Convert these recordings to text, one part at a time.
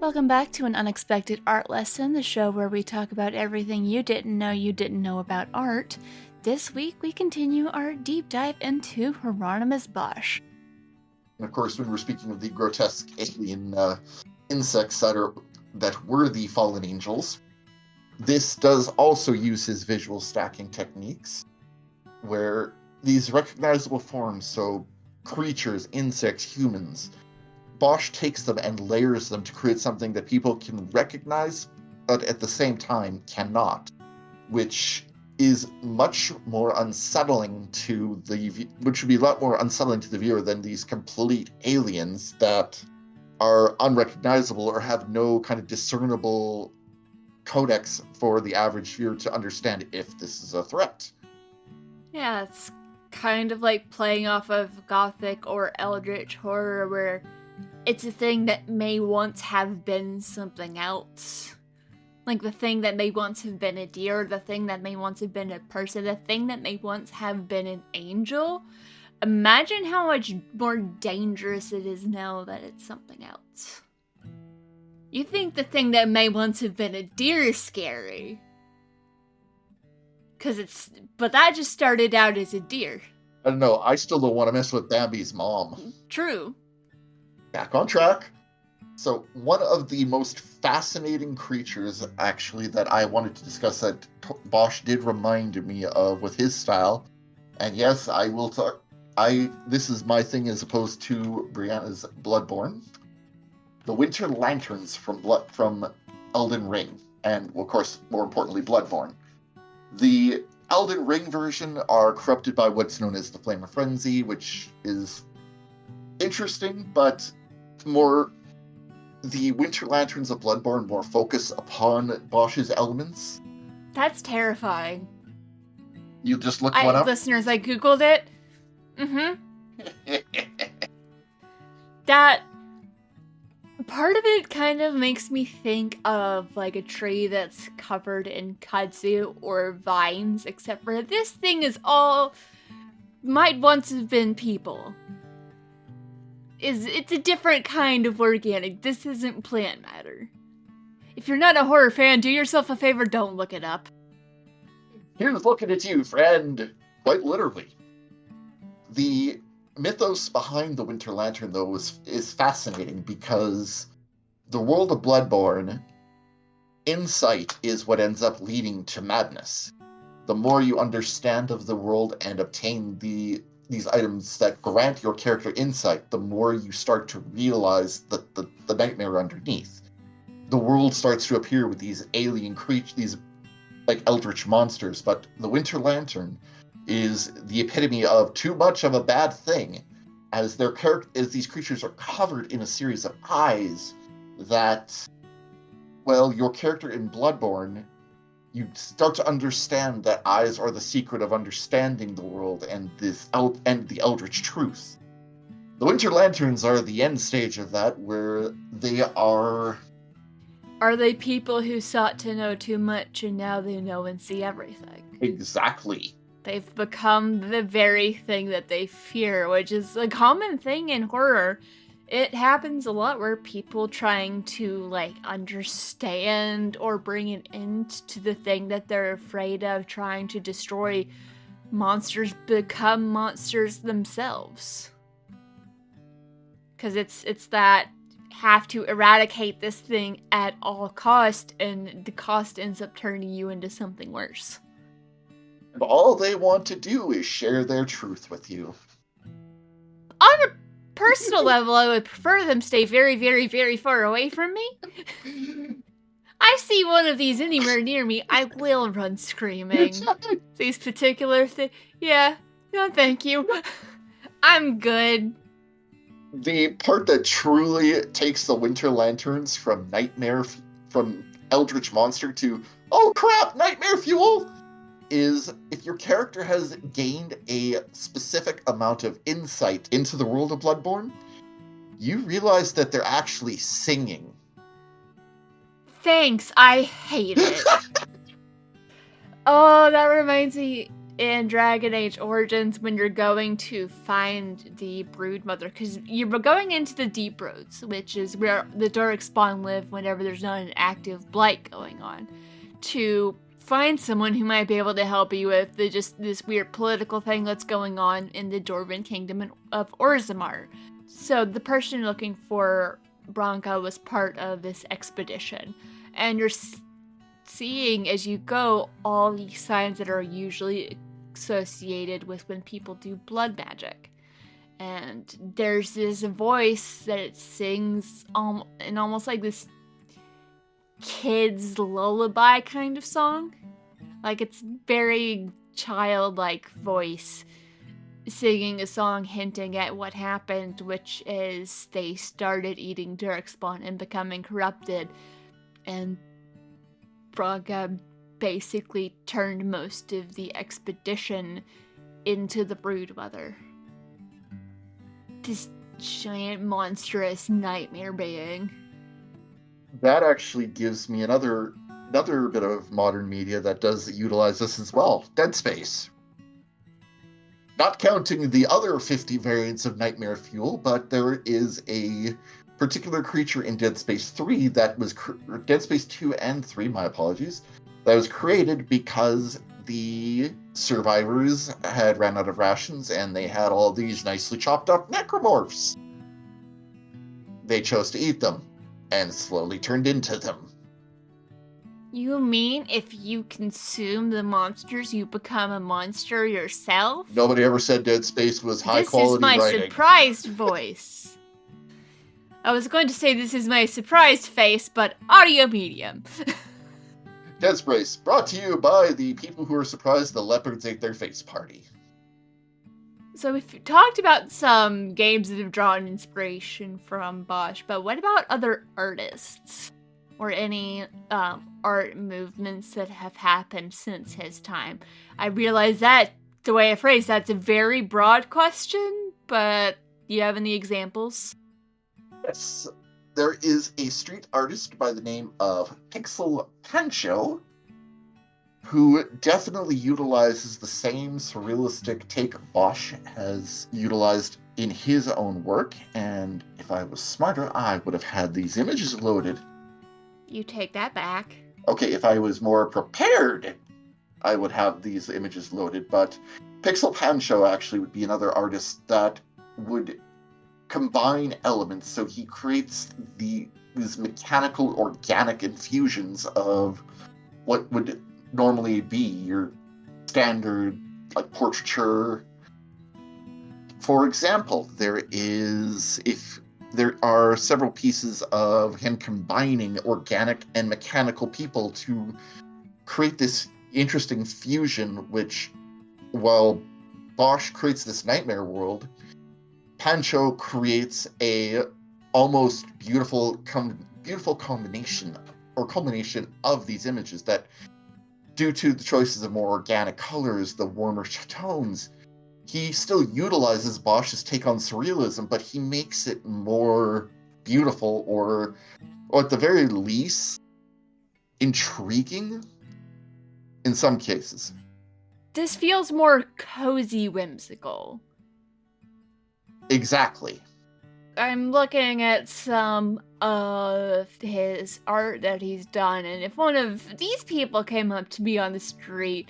Welcome back to an unexpected art lesson, the show where we talk about everything you didn't know about art. This week we continue our deep dive into Hieronymus Bosch. And of course, when we're speaking of the grotesque alien insects that were the fallen angels, this does also use his visual stacking techniques, where these recognizable forms, so creatures, insects, humans, Bosch takes them and layers them to create something that people can recognize, but at the same time cannot, which is much more unsettling to which would be a lot more unsettling to the viewer than these complete aliens that are unrecognizable or have no kind of discernible codex for the average viewer to understand if this is a threat. Yeah, it's kind of like playing off of Gothic or Eldritch horror, where it's a thing that may once have been something else. Like the thing that may once have been a deer, the thing that may once have been a person, the thing that may once have been an angel. Imagine how much more dangerous it is now that it's something else. You think the thing that may once have been a deer is scary. But that just started out as a deer. I don't know, I still don't want to mess with Bambi's mom. True. Back on track. So one of the most fascinating creatures, actually, that I wanted to discuss that Bosch did remind me of with his style, and yes, I will talk. This is my thing as opposed to Brianna's Bloodborne. The Winter Lanterns from Elden Ring, and of course, more importantly, Bloodborne. The Elden Ring version are corrupted by what's known as the Flame of Frenzy, which is interesting, but the Winter Lanterns of Bloodborne more focus upon Bosch's elements. That's terrifying. You just looked one up? Listeners, I googled it. That part of it kind of makes me think of like a tree that's covered in kudzu or vines, except for this thing is all might once have been people. It's a different kind of organic. This isn't plant matter. If you're not a horror fan, do yourself a favor, don't look it up. Here's looking at you, friend. Quite literally. The mythos behind the Winter Lantern, though, is fascinating because the world of Bloodborne, insight is what ends up leading to madness. The more you understand of the world and obtain these items that grant your character insight, the more you start to realize the nightmare underneath. The world starts to appear with these alien creatures, these like eldritch monsters, but the Winter Lantern is the epitome of too much of a bad thing, as these creatures are covered in a series of eyes that, well, your character in Bloodborne, you start to understand that eyes are the secret of understanding the world and the eldritch truth. The Winter Lanterns are the end stage of that, where they are... Are they people who sought to know too much and now they know and see everything? Exactly. They've become the very thing that they fear, which is a common thing in horror. It happens a lot where people trying to, understand or bring an end to the thing that they're afraid of, trying to destroy monsters, become monsters themselves. Because it's that have to eradicate this thing at all cost, and the cost ends up turning you into something worse. And all they want to do is share their truth with you. On a personal level, I would prefer them stay very, very, very far away from me. I see one of these anywhere near me, I will run screaming. These particular things. Yeah, no thank you. I'm good. The part that truly takes the Winter Lanterns from Eldritch Monster to, oh crap, nightmare fuel, is if your character has gained a specific amount of insight into the world of Bloodborne, you realize that they're actually singing. Thanks, I hate it. Oh, that reminds me, in Dragon Age Origins, when you're going to find the Broodmother, because you're going into the Deep Roads, which is where the Darkspawn live whenever there's not an active blight going on, to find someone who might be able to help you with this weird political thing that's going on in the Dwarven Kingdom of Orzammar. So the person looking for Branka was part of this expedition, and you're seeing as you go all these signs that are usually associated with when people do blood magic. And there's this voice that it sings in almost like this kid's lullaby kind of song. Like, it's very childlike voice singing a song hinting at what happened, which is they started eating Darkspawn and becoming corrupted, and Braga basically turned most of the expedition into the Broodmother. This giant, monstrous nightmare being. That actually gives me another bit of modern media that does utilize this as well. Dead Space. Not counting the other 50 variants of Nightmare Fuel, but there is a particular creature in Dead Space 3 that was... Dead Space 2 and 3, my apologies, that was created because the survivors had ran out of rations and they had all these nicely chopped up necromorphs. They chose to eat them and slowly turned into them. You mean if you consume the monsters, you become a monster yourself? Nobody ever said Dead Space was high-quality writing. This is my surprised voice. I was going to say this is my surprised face, but audio medium. Dead Space, brought to you by the people who are surprised the leopards ate their face party. So we've talked about some games that have drawn inspiration from Bosch, but what about other artists? Or any art movements that have happened since his time? I realize that, the way I phrase that's a very broad question, but do you have any examples? Yes. There is a street artist by the name of Pixel Pancho, who definitely utilizes the same surrealistic take Bosch has utilized in his own work, and if I was smarter, I would have had these images loaded. You take that back. Okay, if I was more prepared, I would have these images loaded, but Pixel Pancho actually would be another artist that would combine elements, so he creates these mechanical, organic infusions of what would normally be your standard, like, portraiture. For example, there are several pieces of him combining organic and mechanical people to create this interesting fusion, which, while Bosch creates this nightmare world, Pancho creates a almost beautiful combination of these images that, due to the choices of more organic colors, the warmer tones, he still utilizes Bosch's take on surrealism, but he makes it more beautiful or at the very least, intriguing in some cases. This feels more cozy whimsical. Exactly. I'm looking at some of his art that he's done, and if one of these people came up to me on the street,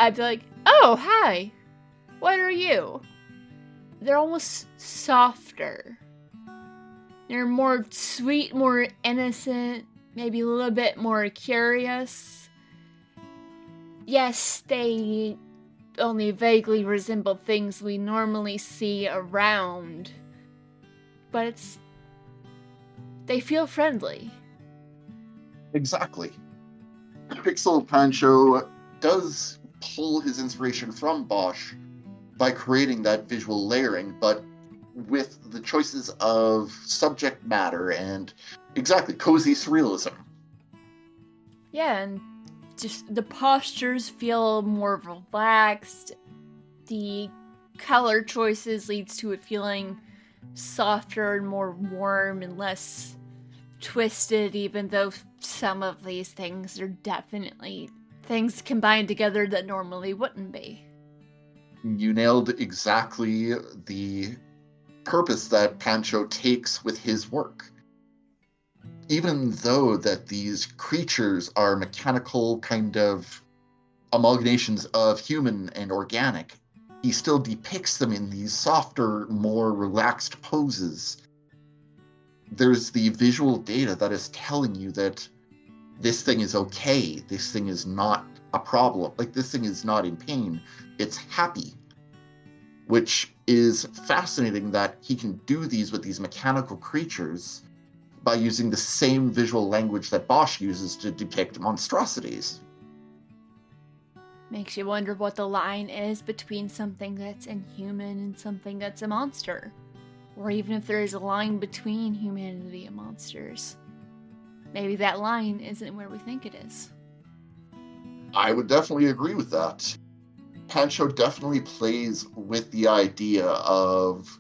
I'd be like, "Oh, hi. What are you?" They're almost softer. They're more sweet, more innocent, maybe a little bit more curious. Yes, they only vaguely resemble things we normally see around, but they feel friendly. Exactly. Pixel Pancho does pull his inspiration from Bosch by creating that visual layering, but with the choices of subject matter and exactly cozy surrealism. Yeah, and just the postures feel more relaxed. The color choices leads to it feeling softer and more warm and less twisted, even though some of these things are definitely Things combined together that normally wouldn't be. You nailed exactly the purpose that Pancho takes with his work. Even though that these creatures are mechanical kind of amalgamations of human and organic, he still depicts them in these softer, more relaxed poses. There's the visual data that is telling you that this thing is okay, this thing is not a problem, like this thing is not in pain, it's happy. Which is fascinating that he can do these with these mechanical creatures by using the same visual language that Bosch uses to depict monstrosities. Makes you wonder what the line is between something that's inhuman and something that's a monster. Or even if there is a line between humanity and monsters. Maybe that line isn't where we think it is. I would definitely agree with that. Pancho definitely plays with the idea of,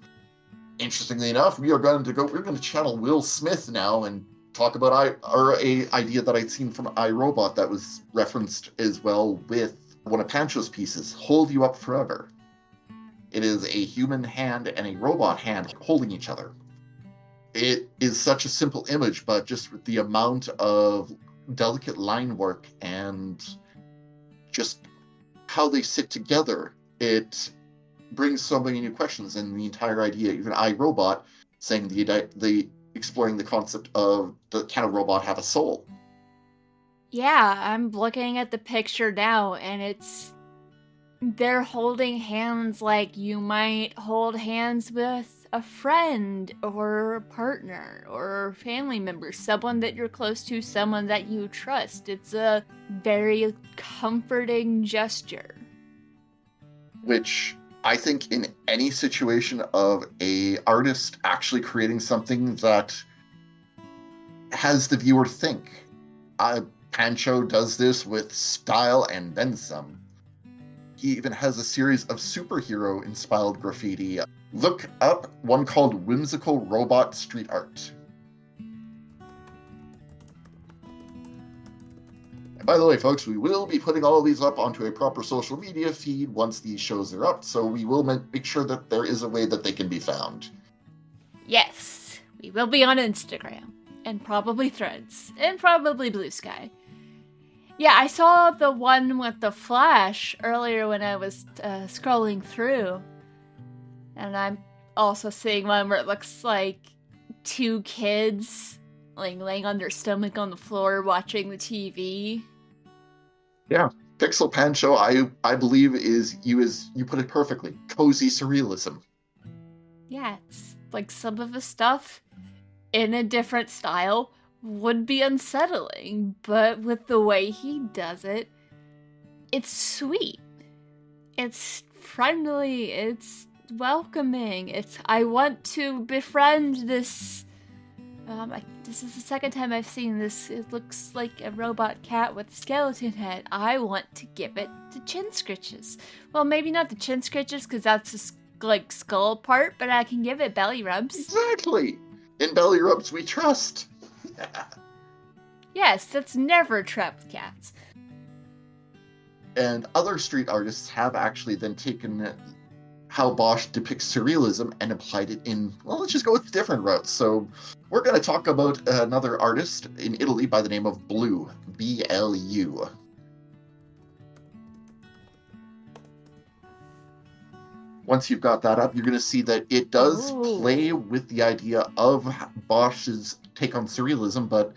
interestingly enough, we're going to channel Will Smith now and talk about a idea that I'd seen from iRobot that was referenced as well with one of Pancho's pieces, Hold You Up Forever. It is a human hand and a robot hand holding each other. It is such a simple image, but just with the amount of delicate line work and just how they sit together, it brings so many new questions. And the entire idea, even iRobot saying the exploring the concept of, can a robot have a soul? Yeah, I'm looking at the picture now, and they're holding hands like you might hold hands with a friend or a partner or family member, someone that you're close to, someone that you trust. It's a very comforting gesture. Which I think in any situation of a artist actually creating something that has the viewer think. Pancho does this with style and then some. He even has a series of superhero-inspired graffiti. Look up one called Whimsical Robot Street Art. And by the way, folks, we will be putting all of these up onto a proper social media feed once these shows are up, so we will make sure that there is a way that they can be found. Yes, we will be on Instagram, and probably Threads, and probably Blue Sky. Yeah, I saw the one with the flash earlier when I was scrolling through. And I'm also seeing one where it looks like two kids laying on their stomach on the floor watching the TV. Yeah, Pixel Pancho, I believe you put it perfectly. Cozy surrealism. Yeah, it's like some of the stuff in a different style would be unsettling, but with the way he does it, it's sweet. It's friendly, it's welcoming. I want to befriend this. This is the second time I've seen this. It looks like a robot cat with a skeleton head. I want to give it the chin scritches. Well, maybe not the chin scritches because that's the skull part, but I can give it belly rubs. Exactly. In belly rubs we trust. Yes, that's never a trap with cats. And other street artists have actually then taken how Bosch depicts surrealism and applied it in, well, let's just go with different routes. So we're going to talk about another artist in Italy by the name of Blue, B-L-U. Once you've got that up, you're going to see that it does play with the idea of Bosch's take on surrealism, but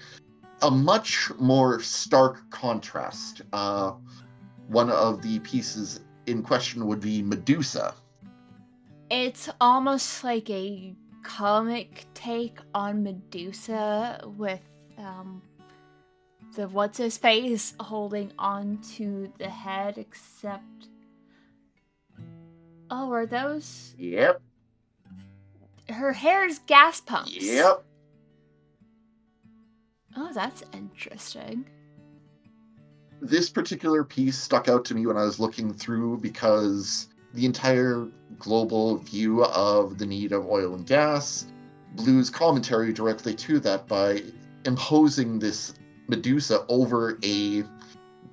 a much more stark contrast. One of the pieces in question would be Medusa. It's almost like a comic take on Medusa with the what's-his-face holding on to the head, except... Oh, are those... Yep. Her hair's gas pumps. Yep. Oh, that's interesting. This particular piece stuck out to me when I was looking through because the entire global view of the need of oil and gas, Blue's commentary directly to that by imposing this Medusa over a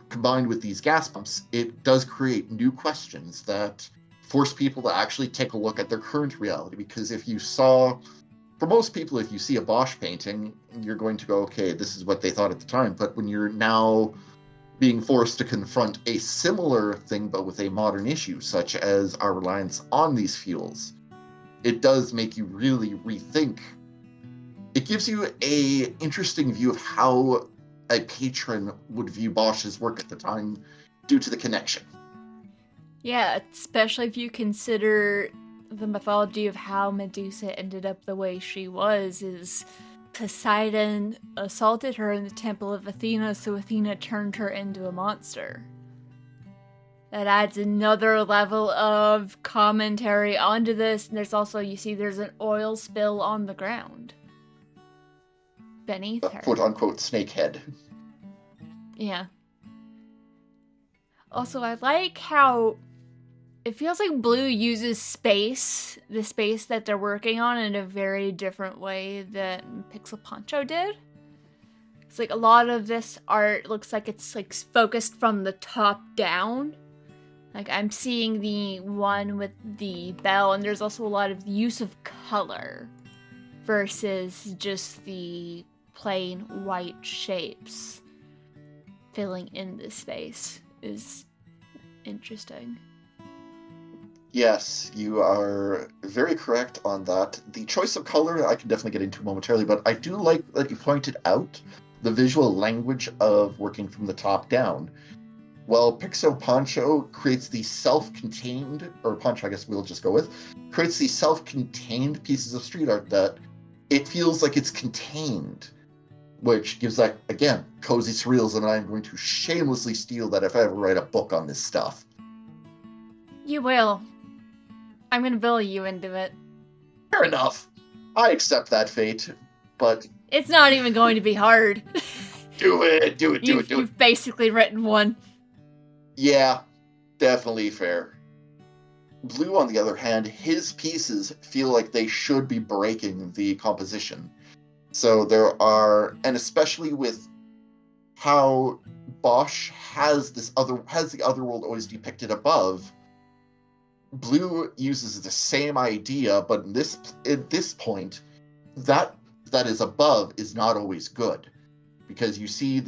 combined with these gas pumps, it does create new questions that force people to actually take a look at their current reality. Because for most people, if you see a Bosch painting, you're going to go, okay, this is what they thought at the time. But when you're now being forced to confront a similar thing, but with a modern issue, such as our reliance on these fuels, it does make you really rethink. It gives you a interesting view of how a patron would view Bosch's work at the time due to the connection. Yeah, especially if you consider the mythology of how Medusa ended up the way she was, is Poseidon assaulted her in the temple of Athena, so Athena turned her into a monster. That adds another level of commentary onto this, and there's also, there's an oil spill on the ground beneath her. Quote-unquote snakehead. Yeah. Also, I like how it feels like Blue uses space, the space that they're working on, in a very different way than Pixel Poncho did. It's like a lot of this art looks like it's like focused from the top down. Like I'm seeing the one with the bell, and there's also a lot of use of color versus just the plain white shapes filling in this space is interesting. Yes, you are very correct on that. The choice of color I can definitely get into momentarily, but I do like that you pointed out the visual language of working from the top down. Well, Pixel Poncho creates the self-contained, or Poncho I guess we'll just go with, creates these self-contained pieces of street art that it feels like it's contained, which gives that, again, cozy surrealism, and I'm going to shamelessly steal that if I ever write a book on this stuff. You will. I'm gonna bully you into it. Fair enough. I accept that fate, but... It's not even going to be hard. Do it. You've basically written one. Yeah, definitely fair. Blue, on the other hand, his pieces feel like they should be breaking the composition. So there are, and especially with how Bosch has the other world always depicted above, Blue uses the same idea, but at this point, that is above is not always good, because you see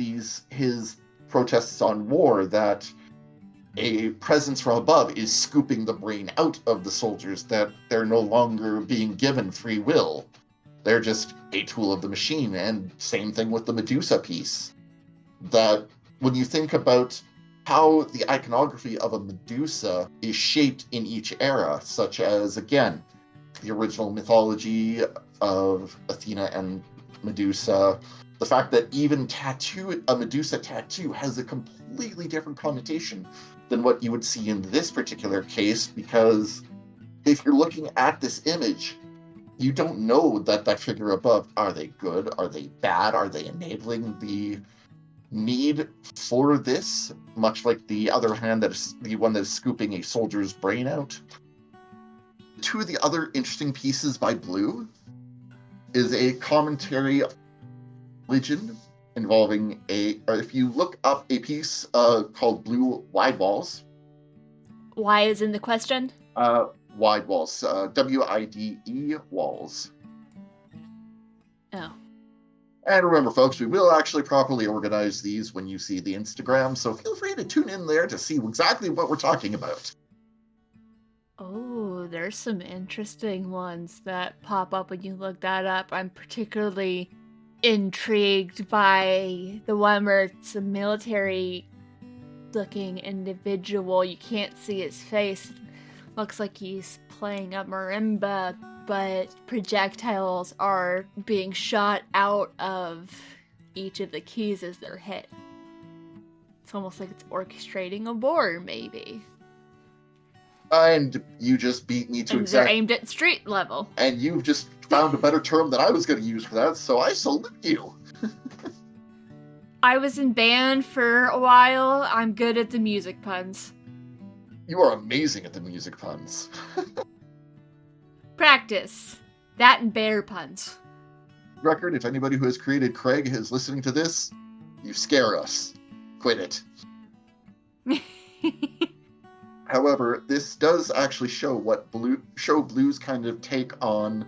his protests on war that a presence from above is scooping the brain out of the soldiers, that they're no longer being given free will. They're just a tool of the machine. And same thing with the Medusa piece. That when you think about how the iconography of a Medusa is shaped in each era, such as, again, the original mythology of Athena and Medusa, the fact that even a Medusa tattoo has a completely different connotation than what you would see in this particular case, because if you're looking at this image, you don't know that figure above, are they good? Are they bad? Are they enabling the need for this? Much like the other hand, that is the one that is scooping a soldier's brain out. Two of the other interesting pieces by Blue is a commentary of religion involving if you look up a piece called Blue Wide Walls. Why is in the question? Wide Walls, W-I-D-E walls. Oh. And remember, folks, we will actually properly organize these when you see the Instagram, so feel free to tune in there to see exactly what we're talking about. Oh, there's some interesting ones that pop up when you look that up. I'm particularly intrigued by the one where it's a military-looking individual. You can't see his face. Looks like he's playing a marimba, but projectiles are being shot out of each of the keys as they're hit. It's almost like it's orchestrating a war, maybe. And you just beat me to and they're aimed at street level. And you've just found a better term than I was going to use for that, so I salute you. I was in band for a while. I'm good at the music puns. You are amazing at the music puns. Practice. That and bear puns. Record, if anybody who has created Craig is listening to this, you scare us. Quit it. However, this does actually show Blue's kind of take on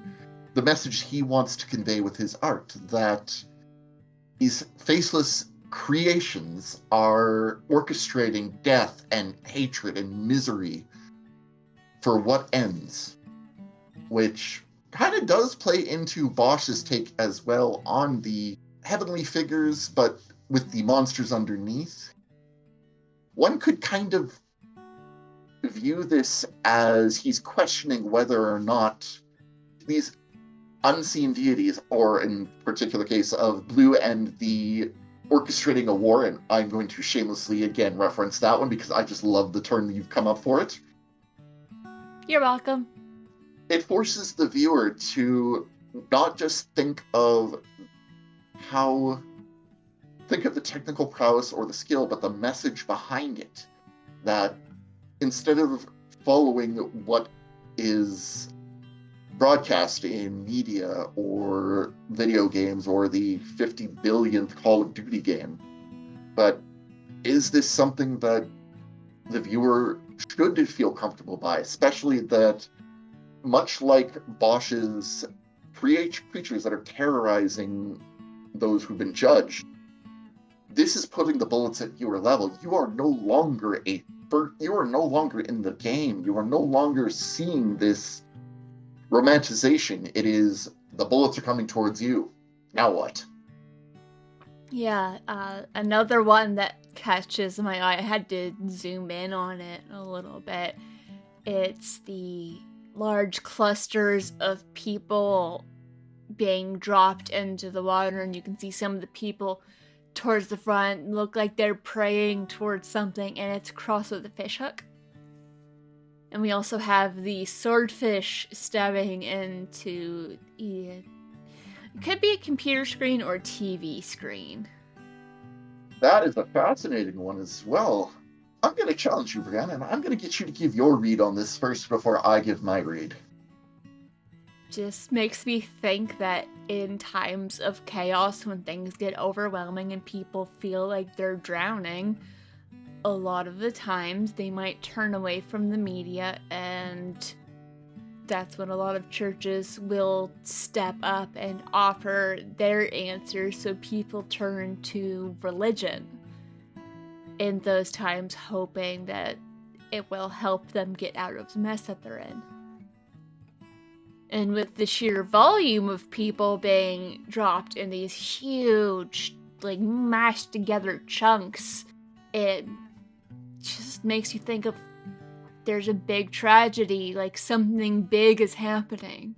the message he wants to convey with his art, that these faceless creations are orchestrating death and hatred and misery for what ends, which kind of does play into Bosch's take as well on the heavenly figures, but with the monsters underneath. One could kind of view this as he's questioning whether or not these unseen deities, or in particular case of Blue and the orchestrating a war, and I'm going to shamelessly again reference that one because I just love the term you've come up for it. You're welcome. It forces the viewer to not just think of the technical prowess or the skill, but the message behind it. That instead of following what is broadcast in media or video games or the 50 billionth Call of Duty game, but is this something that the viewer should feel comfortable by, especially that, much like Bosch's creatures that are terrorizing those who've been judged, this is putting the bullets at viewer level. You are no longer in the game. You are no longer seeing this romanticization. It is, the bullets are coming towards you. Now what? Yeah, another one that catches my eye, I had to zoom in on it a little bit. It's the large clusters of people being dropped into the water, and you can see some of the people towards the front look like they're praying towards something, and it's a cross with a fishhook. And we also have the swordfish stabbing into it could be a computer screen or TV screen. That is a fascinating one as well. I'm going to challenge you, Brianna, and I'm going to get you to give your read on this first before I give my read. Just makes me think that in times of chaos, when things get overwhelming and people feel like they're drowning, a lot of the times they might turn away from the media, and that's when a lot of churches will step up and offer their answers, so people turn to religion in those times, hoping that it will help them get out of the mess that they're in. And with the sheer volume of people being dropped in these huge, like, mashed together chunks, it just makes you think of, there's a big tragedy, like something big is happening.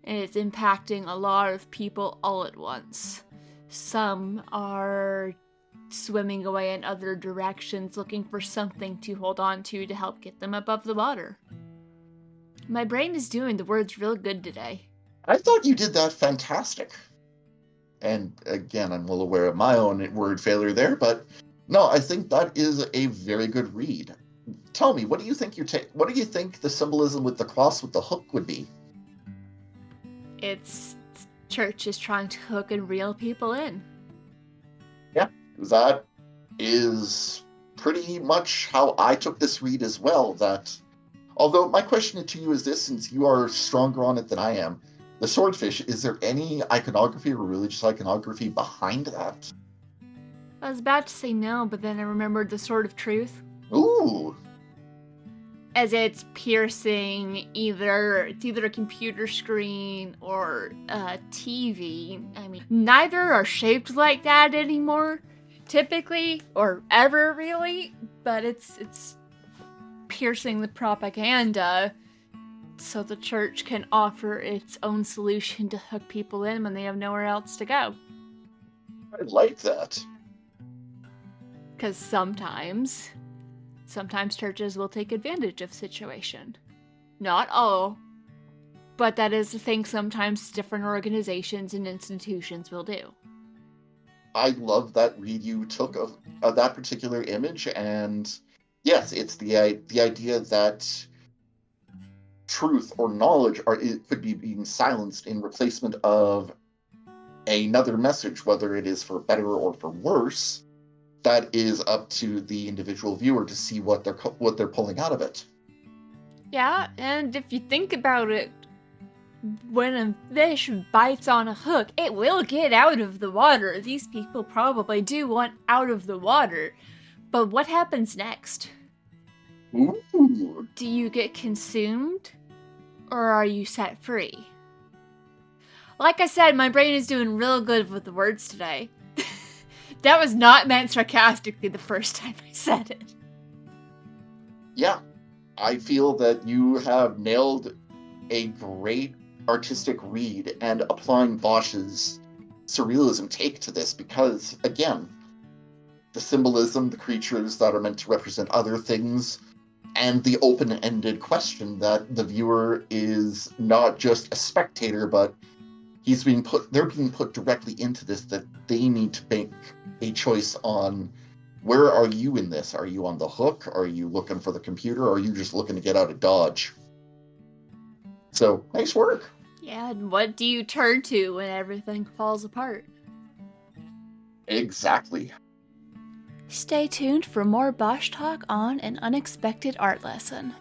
And it's impacting a lot of people all at once. Some are swimming away in other directions, looking for something to hold on to help get them above the water. My brain is doing the words real good today. I thought you did that fantastic. And again, I'm well aware of my own word failure there, but no, I think that is a very good read. Tell me, what do you think the symbolism with the cross with the hook would be? It's church is trying to hook and reel people in. Yeah, that is pretty much how I took this read as well. That, although my question to you is this, since you are stronger on it than I am, the swordfish, is there any iconography or religious iconography behind that? I was about to say no, but then I remembered the Sword of Truth. Ooh. As it's piercing either a computer screen or a TV. I mean, neither are shaped like that anymore, typically, or ever really, but it's piercing the propaganda so the church can offer its own solution to hook people in when they have nowhere else to go. I like that. Because sometimes churches will take advantage of situation. Not all, but that is the thing sometimes different organizations and institutions will do. I love that read you took of that particular image, and yes, it's the idea that truth or knowledge could be being silenced in replacement of another message, whether it is for better or for worse. that is up to the individual viewer to see what they're pulling out of it. Yeah, and if you think about it, when a fish bites on a hook, it will get out of the water. These people probably do want out of the water. But what happens next? Ooh. Do you get consumed? Or are you set free? Like I said, my brain is doing real good with the words today. That was not meant sarcastically the first time I said it. Yeah, I feel that you have nailed a great artistic read and applying Bosch's surrealism take to this because, again, the symbolism, the creatures that are meant to represent other things, and the open-ended question that the viewer is not just a spectator, but they're being put directly into this, that they need to make a choice on where are you in this? Are you on the hook? Are you looking for the computer? Or are you just looking to get out of Dodge? So, nice work. Yeah, and what do you turn to when everything falls apart? Exactly. Stay tuned for more Bosch talk on An Unexpected Art Lesson.